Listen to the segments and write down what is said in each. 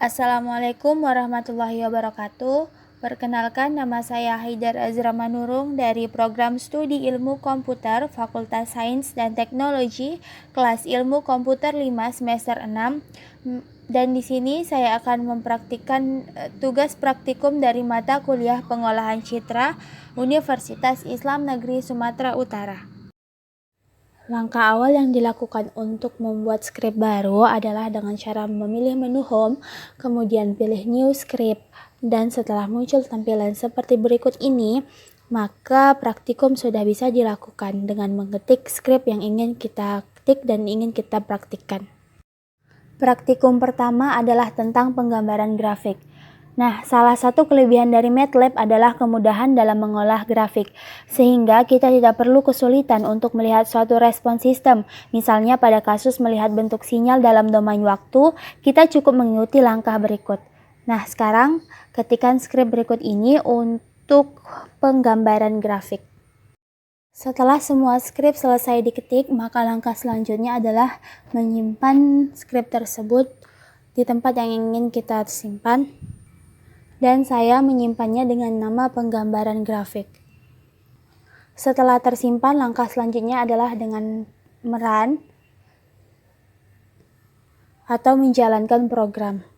Assalamualaikum warahmatullahi wabarakatuh. Perkenalkan, nama saya Haidar Azra Manurung dari Program Studi Ilmu Komputer Fakultas Sains dan Teknologi, kelas Ilmu Komputer 5 semester 6. Dan di sini saya akan mempraktikkan tugas praktikum dari mata kuliah Pengolahan Citra Universitas Islam Negeri Sumatera Utara. Langkah awal yang dilakukan untuk membuat skrip baru adalah dengan cara memilih menu home, kemudian pilih new script, dan setelah muncul tampilan seperti berikut ini, maka praktikum sudah bisa dilakukan dengan mengetik skrip yang ingin kita ketik dan ingin kita praktikkan. Praktikum pertama adalah tentang penggambaran grafik. Nah, salah satu kelebihan dari MATLAB adalah kemudahan dalam mengolah grafik, sehingga kita tidak perlu kesulitan untuk melihat suatu respon sistem. Misalnya pada kasus melihat bentuk sinyal dalam domain waktu, kita cukup mengikuti langkah berikut. Nah, sekarang ketikkan skrip berikut ini untuk penggambaran grafik. Setelah semua skrip selesai diketik, maka langkah selanjutnya adalah menyimpan skrip tersebut di tempat yang ingin kita simpan. Dan saya menyimpannya dengan nama penggambaran grafik. Setelah tersimpan, langkah selanjutnya adalah dengan merun atau menjalankan program.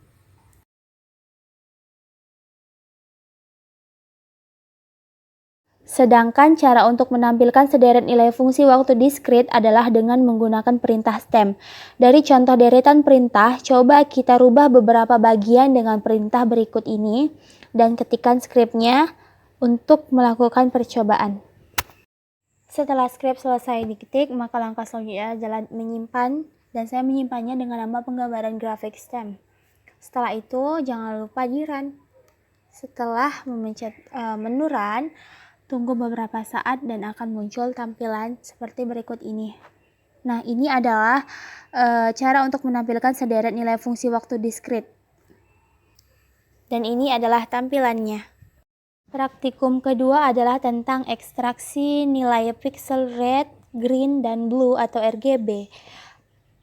Sedangkan cara untuk menampilkan sederet nilai fungsi waktu discrete adalah dengan menggunakan perintah stem. Dari contoh deretan perintah, coba kita rubah beberapa bagian dengan perintah berikut ini dan ketikkan skripnya untuk melakukan percobaan. Setelah skrip selesai diketik, maka langkah selanjutnya adalah menyimpan, dan saya menyimpannya dengan nama penggambaran grafik stem. Setelah itu, jangan lupa di run. Setelah memencet menu run, tunggu beberapa saat dan akan muncul tampilan seperti berikut ini. Nah, ini adalah cara untuk menampilkan sederet nilai fungsi waktu discrete. Dan ini adalah tampilannya. Praktikum kedua adalah tentang ekstraksi nilai pixel red, green, dan blue atau RGB.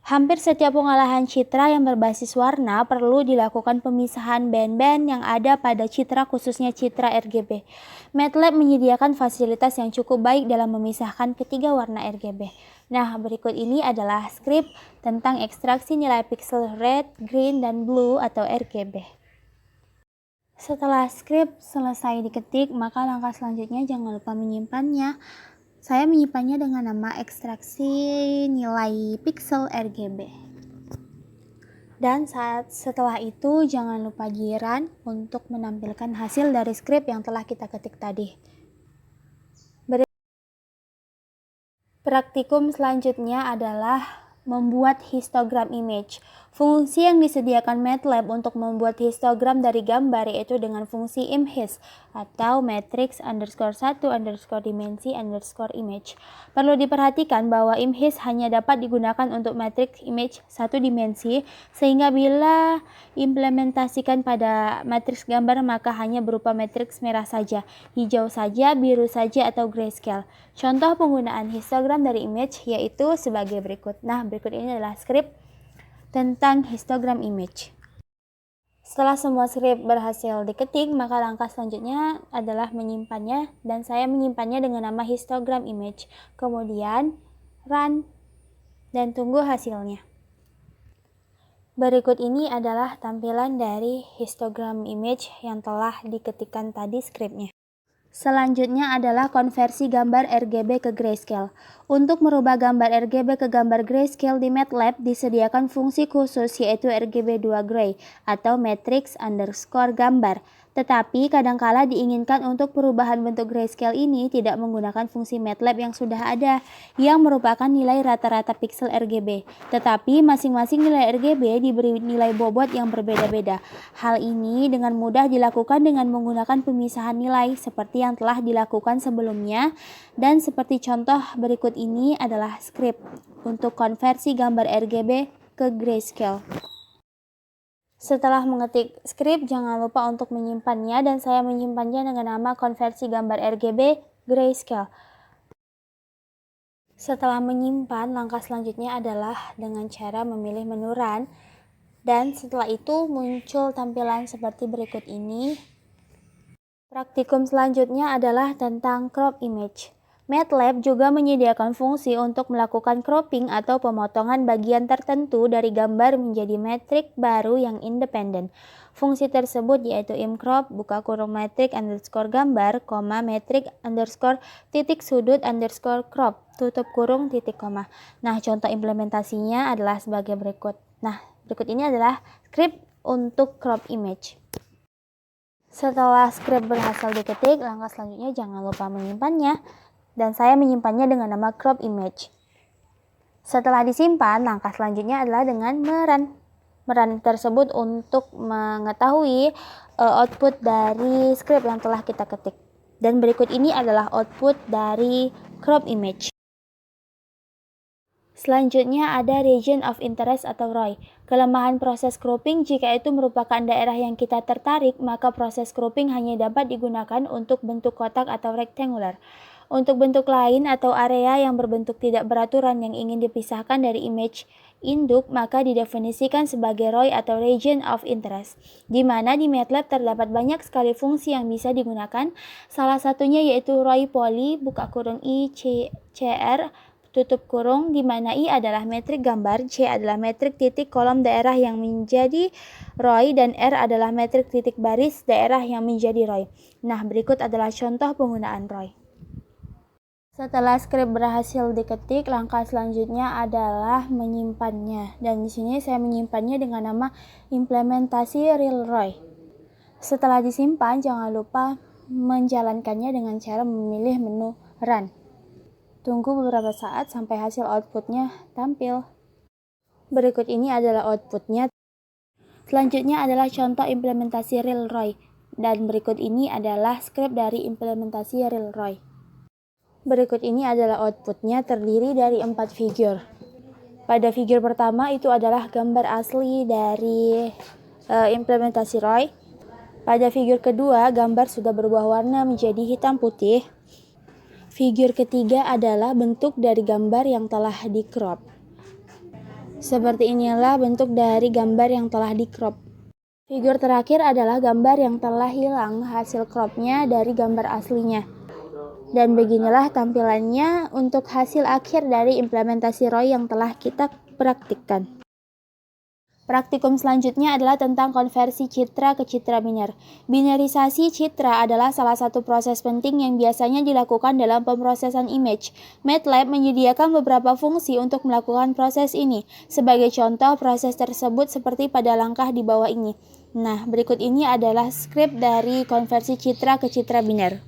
Hampir setiap pengolahan citra yang berbasis warna perlu dilakukan pemisahan band-band yang ada pada citra, khususnya citra RGB. MATLAB menyediakan fasilitas yang cukup baik dalam memisahkan ketiga warna RGB. Nah, berikut ini adalah skrip tentang ekstraksi nilai pixel red, green, dan blue atau RGB. Setelah skrip selesai diketik, maka langkah selanjutnya jangan lupa menyimpannya. Saya menyimpannya dengan nama ekstraksi nilai pixel RGB. Dan setelah itu jangan lupa di run untuk menampilkan hasil dari skrip yang telah kita ketik tadi. Praktikum selanjutnya adalah membuat histogram image. Fungsi yang disediakan MATLAB untuk membuat histogram dari gambar yaitu dengan fungsi imhis atau matrix _1 _ dimensi _ image. Perlu diperhatikan bahwa imhis hanya dapat digunakan untuk matrix image satu dimensi, sehingga bila implementasikan pada matriks gambar maka hanya berupa matriks merah saja, hijau saja, biru saja, atau grayscale. Contoh penggunaan histogram dari image yaitu sebagai berikut. Nah, berikut ini adalah skrip tentang histogram image. Setelah semua skrip berhasil diketik, maka langkah selanjutnya adalah menyimpannya, dan saya menyimpannya dengan nama histogram image. Kemudian run dan tunggu hasilnya. Berikut ini adalah tampilan dari histogram image yang telah diketikkan tadi skripnya. Selanjutnya adalah konversi gambar RGB ke grayscale. Untuk merubah gambar RGB ke gambar grayscale di MATLAB disediakan fungsi khusus yaitu RGB2 Gray atau matrix _ gambar. Tetapi kadangkala diinginkan untuk perubahan bentuk grayscale ini tidak menggunakan fungsi MATLAB yang sudah ada, yang merupakan nilai rata-rata pixel RGB. Tetapi masing-masing nilai RGB diberi nilai bobot yang berbeda-beda. Hal ini dengan mudah dilakukan dengan menggunakan pemisahan nilai seperti yang telah dilakukan sebelumnya, dan seperti contoh berikut ini adalah skrip untuk konversi gambar RGB ke grayscale. Setelah mengetik skrip, jangan lupa untuk menyimpannya, dan saya menyimpannya dengan nama konversi gambar RGB grayscale. Setelah menyimpan, langkah selanjutnya adalah dengan cara memilih menu run Dan setelah itu muncul tampilan seperti berikut ini. Praktikum selanjutnya adalah tentang crop image. MATLAB juga menyediakan fungsi untuk melakukan cropping atau pemotongan bagian tertentu dari gambar menjadi metrik baru yang independen. Fungsi tersebut yaitu imcrop, buka kurung metrik underscore gambar, koma metrik underscore titik sudut underscore crop, tutup kurung titik koma. Nah, contoh implementasinya adalah sebagai berikut. Nah, berikut ini adalah script untuk crop image. Setelah script berhasil diketik, langkah selanjutnya jangan lupa menyimpannya. Dan saya menyimpannya dengan nama crop image. Setelah disimpan, langkah selanjutnya adalah dengan meran. Meran tersebut untuk mengetahui output dari script yang telah kita ketik. Dan berikut ini adalah output dari crop image. Selanjutnya ada region of interest atau ROI. Kelemahan proses cropping, jika itu merupakan daerah yang kita tertarik, maka proses cropping hanya dapat digunakan untuk bentuk kotak atau rectangular. Untuk bentuk lain atau area yang berbentuk tidak beraturan yang ingin dipisahkan dari image induk, maka didefinisikan sebagai ROI atau region of interest, di mana di MATLAB terdapat banyak sekali fungsi yang bisa digunakan. Salah satunya yaitu ROI poly, buka kurung I, CR, tutup kurung, di mana I adalah metrik gambar, C adalah metrik titik kolom daerah yang menjadi ROI, dan R adalah metrik titik baris daerah yang menjadi ROI. Nah, berikut adalah contoh penggunaan ROI. Setelah script berhasil diketik, langkah selanjutnya adalah menyimpannya. Dan di sini saya menyimpannya dengan nama implementasi real ROI. Setelah disimpan, jangan lupa menjalankannya dengan cara memilih menu Run. Tunggu beberapa saat sampai hasil outputnya tampil. Berikut ini adalah outputnya. Selanjutnya adalah contoh implementasi real ROI. Dan berikut ini adalah script dari implementasi real ROI. Berikut ini adalah outputnya, terdiri dari 4 figure. Pada figure pertama itu adalah gambar asli dari implementasi ROI. Pada figure kedua, gambar sudah berubah warna menjadi hitam putih. Figure ketiga adalah bentuk dari gambar yang telah di crop. Seperti inilah bentuk dari gambar yang telah di crop. Figure terakhir adalah gambar yang telah hilang hasil cropnya dari gambar aslinya. Dan beginilah tampilannya untuk hasil akhir dari implementasi ROI yang telah kita praktikkan. Praktikum selanjutnya adalah tentang konversi citra ke citra biner. Binarisasi citra adalah salah satu proses penting yang biasanya dilakukan dalam pemrosesan image. MATLAB menyediakan beberapa fungsi untuk melakukan proses ini. Sebagai contoh, proses tersebut seperti pada langkah di bawah ini. Nah, berikut ini adalah script dari konversi citra ke citra biner.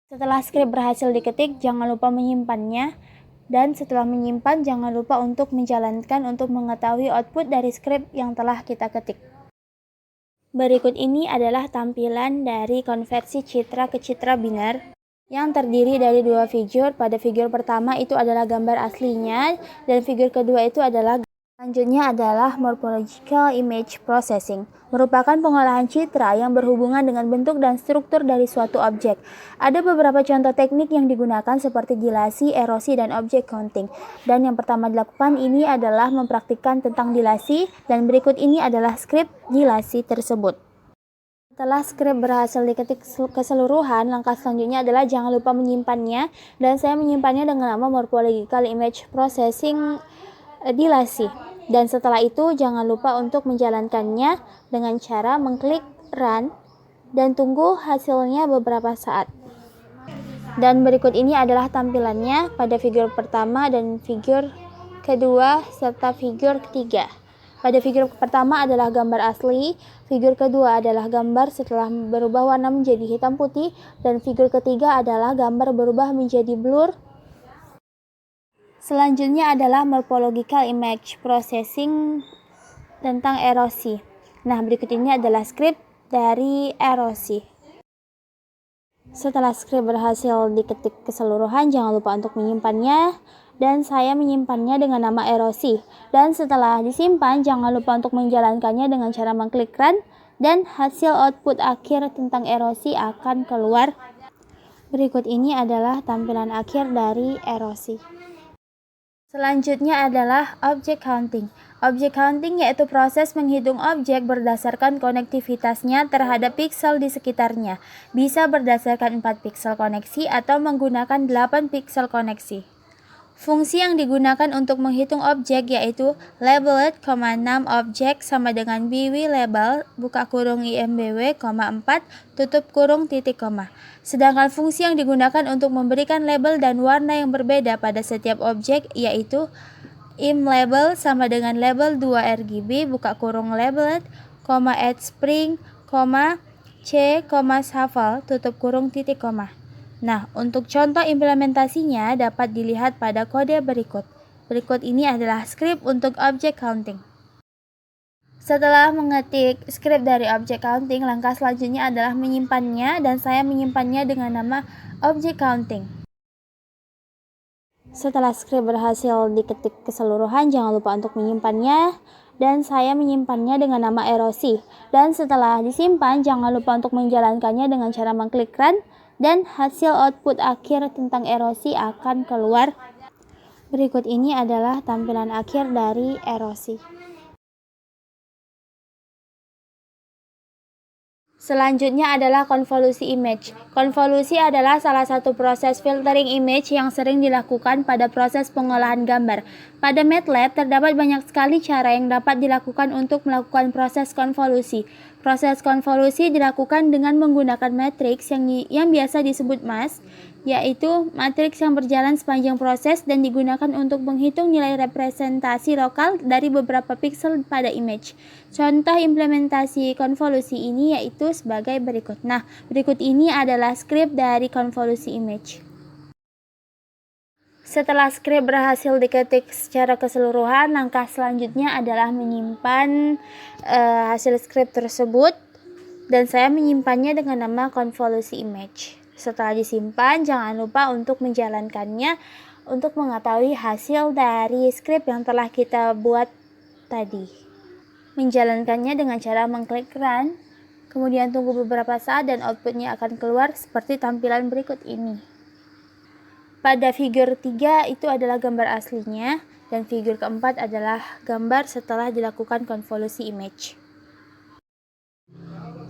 Setelah script berhasil diketik, jangan lupa menyimpannya. Dan setelah menyimpan, jangan lupa untuk menjalankan untuk mengetahui output dari script yang telah kita ketik. Berikut ini adalah tampilan dari konversi citra ke citra biner yang terdiri dari 2 figure. Pada figure pertama itu adalah gambar aslinya, dan figure kedua itu adalah. Selanjutnya adalah Morphological Image Processing, merupakan pengolahan citra yang berhubungan dengan bentuk dan struktur dari suatu objek. Ada beberapa contoh teknik yang digunakan seperti dilasi, erosi, dan object counting. Dan yang pertama dilakukan ini adalah mempraktikkan tentang dilasi, dan berikut ini adalah skrip dilasi tersebut. Setelah skrip berhasil diketik keseluruhan, langkah selanjutnya adalah jangan lupa menyimpannya, dan saya menyimpannya dengan nama Morphological Image Processing dilasi. Dan setelah itu jangan lupa untuk menjalankannya dengan cara mengklik run dan tunggu hasilnya beberapa saat. Dan berikut ini adalah tampilannya pada figure pertama dan figure kedua serta figure ketiga. Pada figure pertama adalah gambar asli, figure kedua adalah gambar setelah berubah warna menjadi hitam putih, dan figure ketiga adalah gambar berubah menjadi blur. Selanjutnya adalah Morphological Image Processing tentang erosi. Nah, berikut ini adalah script dari erosi. Setelah script berhasil diketik keseluruhan, jangan lupa untuk menyimpannya, dan saya menyimpannya dengan nama erosi. Dan setelah disimpan, jangan lupa untuk menjalankannya dengan cara mengklik run, dan hasil output akhir tentang erosi akan keluar. Berikut ini adalah tampilan akhir dari erosi. Selanjutnya adalah object counting. Object counting yaitu proses menghitung objek berdasarkan konektivitasnya terhadap piksel di sekitarnya. Bisa berdasarkan 4 piksel koneksi atau menggunakan 8 piksel koneksi. Fungsi yang digunakan untuk menghitung objek yaitu labeled, 6 objek sama dengan bw label, buka kurung imbw, 4, tutup kurung titik koma. Sedangkan fungsi yang digunakan untuk memberikan label dan warna yang berbeda pada setiap objek yaitu imLabel sama dengan label 2 RGB, buka kurung labeled, add spring, c, shuffle, tutup kurung titik koma. Nah, untuk contoh implementasinya dapat dilihat pada kode berikut. Berikut ini adalah skrip untuk object counting. Setelah mengetik skrip dari object counting, langkah selanjutnya adalah menyimpannya dan saya menyimpannya dengan nama object counting. Setelah skrip berhasil diketik keseluruhan, jangan lupa untuk menyimpannya dan saya menyimpannya dengan nama erosi. Dan setelah disimpan, jangan lupa untuk menjalankannya dengan cara mengklik run dan hasil output akhir tentang erosi akan keluar. Berikut ini adalah tampilan akhir dari erosi. Selanjutnya adalah konvolusi image. Konvolusi adalah salah satu proses filtering image yang sering dilakukan pada proses pengolahan gambar. Pada MATLAB terdapat banyak sekali cara yang dapat dilakukan untuk melakukan proses konvolusi. Proses konvolusi dilakukan dengan menggunakan matriks yang biasa disebut mask, yaitu matriks yang berjalan sepanjang proses dan digunakan untuk menghitung nilai representasi lokal dari beberapa piksel pada image. Contoh implementasi konvolusi ini yaitu sebagai berikut. Nah, berikut ini adalah skrip dari konvolusi image. Setelah skrip berhasil diketik secara keseluruhan, langkah selanjutnya adalah menyimpan hasil skrip tersebut dan saya menyimpannya dengan nama konvolusi image. Setelah disimpan, jangan lupa untuk menjalankannya untuk mengetahui hasil dari skrip yang telah kita buat tadi. Menjalankannya dengan cara mengklik run, kemudian tunggu beberapa saat dan outputnya akan keluar seperti tampilan berikut ini. Pada figur 3 itu adalah gambar aslinya dan figur keempat adalah gambar setelah dilakukan konvolusi image.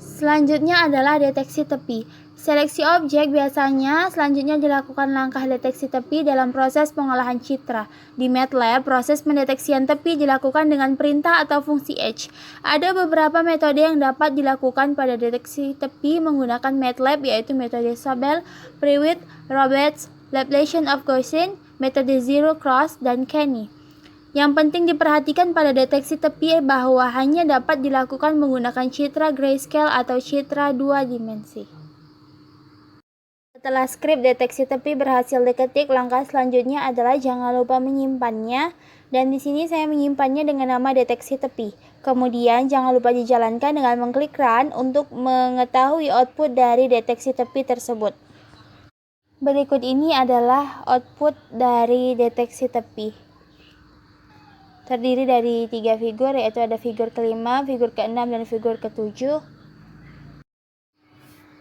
Selanjutnya adalah deteksi tepi. Seleksi objek biasanya selanjutnya dilakukan langkah deteksi tepi dalam proses pengolahan citra. Di MATLAB, proses pendeteksian tepi dilakukan dengan perintah atau fungsi H. Ada beberapa metode yang dapat dilakukan pada deteksi tepi menggunakan MATLAB yaitu metode Sobel, Prewitt, Roberts, Laplacian of Gaussian, metode Zero Cross, dan Kenny. Yang penting diperhatikan pada deteksi tepi bahwa hanya dapat dilakukan menggunakan citra grayscale atau citra 2 dimensi. Setelah skrip deteksi tepi berhasil diketik, langkah selanjutnya adalah jangan lupa menyimpannya dan di sini saya menyimpannya dengan nama deteksi tepi. Kemudian jangan lupa dijalankan dengan mengklik run untuk mengetahui output dari deteksi tepi tersebut. Berikut ini adalah output dari deteksi tepi. Terdiri dari 3 figur, yaitu ada figur ke-5, figur ke-6, dan figur ke-7.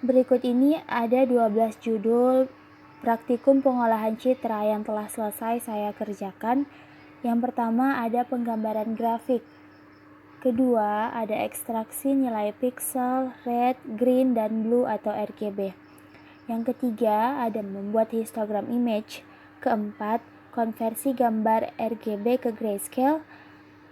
Berikut ini ada 12 judul praktikum pengolahan citra yang telah selesai saya kerjakan. Yang pertama ada penggambaran grafik. Kedua ada ekstraksi nilai pixel, red, green, dan blue atau RGB. Yang ketiga ada membuat histogram image. Keempat, konversi gambar RGB ke grayscale.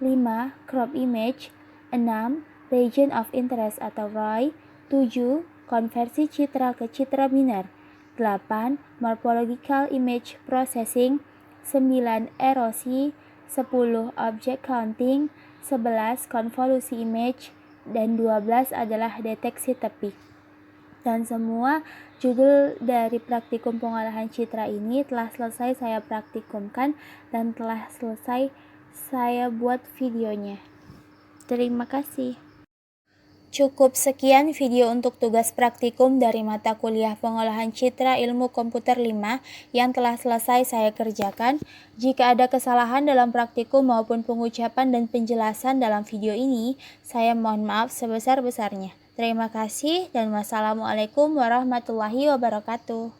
5. Crop image. 6. Region of interest atau ROI. 7. Konversi citra ke citra biner. 8. Morphological image processing. 9. Erosi. 10. Object counting. 11. Konvolusi image. Dan 12 adalah deteksi tepi. Dan semua judul dari praktikum pengolahan citra ini telah selesai saya praktikumkan dan telah selesai saya buat videonya. Terima kasih. Cukup sekian video untuk tugas praktikum dari mata kuliah pengolahan citra ilmu komputer 5 yang telah selesai saya kerjakan. Jika ada kesalahan dalam praktikum maupun pengucapan dan penjelasan dalam video ini, saya mohon maaf sebesar-besarnya. Terima kasih dan wassalamualaikum warahmatullahi wabarakatuh.